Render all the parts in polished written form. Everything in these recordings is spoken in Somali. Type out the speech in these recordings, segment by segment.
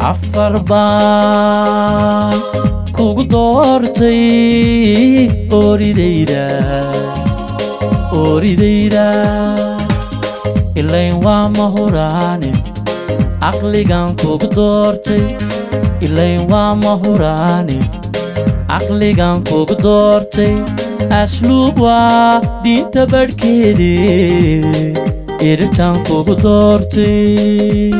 afar baan kugu doortay oridayda ilayn waa mahuraane aqligan kugu doortay ilayn waa mahuraane aqligan kugu doortay asluub waa diinta badhkeede iribtaan kugu doortay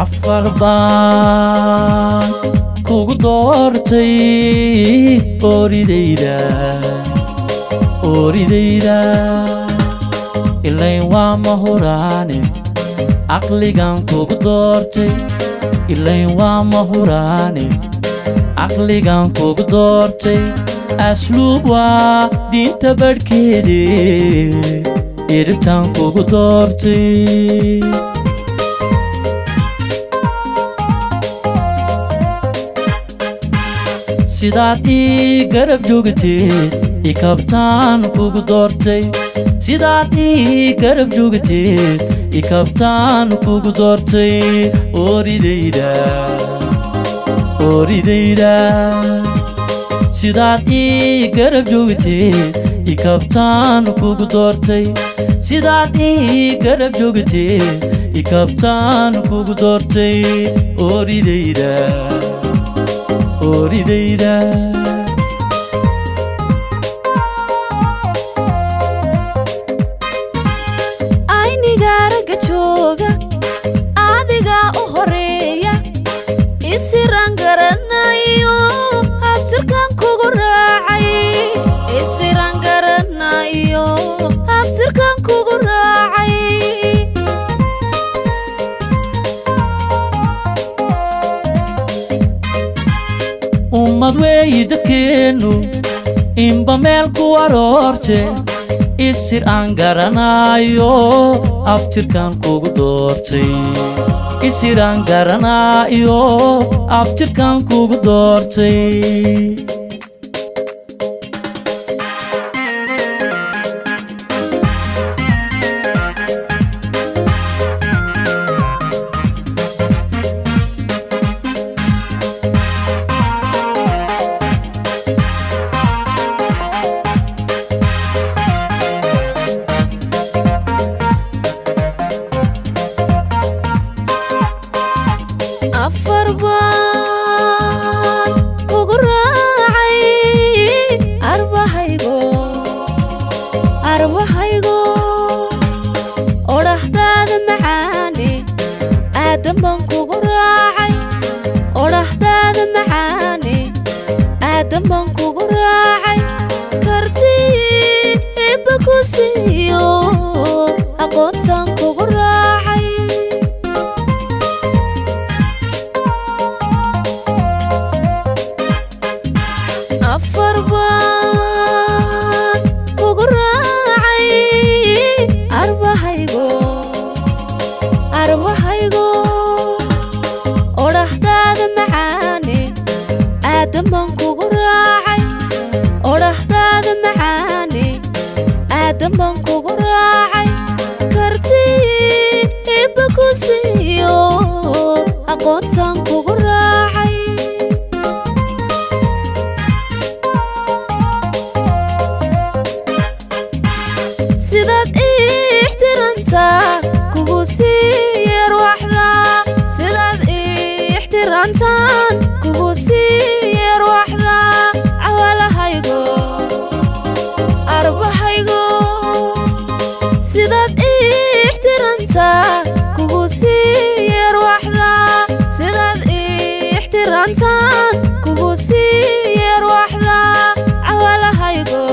afar baan kugu doortay oridayda ilayn waa mahuraane aqligan kugu doortay ilayn waa mahuraane aqligan kugu doortay asluub waa diinta badhkeede iribtaan kugu doortay sidaad ii garab joogteed ikabtaan kugu doortay sidaad ii garab joogteed ikabtaan kugu doortay oridayda sidaad ii garab joogteed ikabtaan kugu doortay sidaad ii garab joogteed ikabtaan kugu doortay oridayda aynigaaraga jooga adigaa u horeeya isiraan garanayo habtirkan kugu raacay isiraan garanayo habtirkan kugu raacay ummad weeyi dadkeennu inba meel ku aroorte isir aan garanayo abtirkan kugu doortay isir aan garanayo abtirkan kugu doortay afar baan kugu raacay arbahaygo odhahdaada macaane aadan baan kugu raacay odhahdaada macaane aadan baan kugu raacay kartii ibba ku siiyo aqoontaan kugu raacay afar baan kugu raacay arbahaygo odhahdaada macaane aadan baan kugu raacay odhahdaada macaane aadan baan kugu raacay kartii ibba ku siiyo aqoontaan kugu raacay sidaad ixtiraantaa kugu siiye ruuxda sidaad ixtiraantaan kugu siiye ruuxda cawalahaygo arbahaygo sidaad ixtiraantaa kugu siiye ruuxda sidaad ixtiraantaan kugu siiye ruuxda cawalahaygo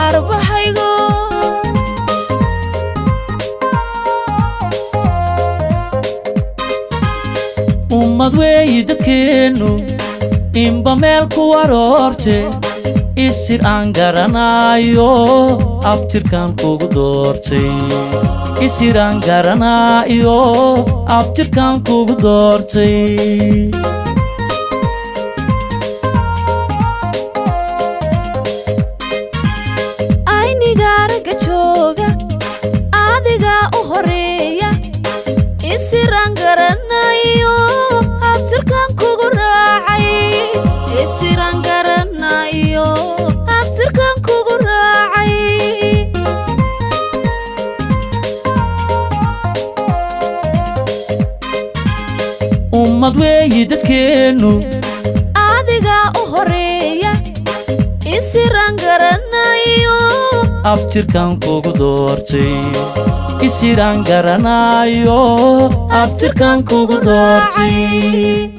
arbahaygo ummad weeyi dadkeennu inba meel ku aroorte isir aan garanayo abtirkan kugu doortay isir aan garanayo abtirkan kugu doortay aynigaaraga jooga dadkeenu adiga u horeeya isiraan garanayo abtirkan kugu doortay isiraan garanayo abtirkan kugu doortay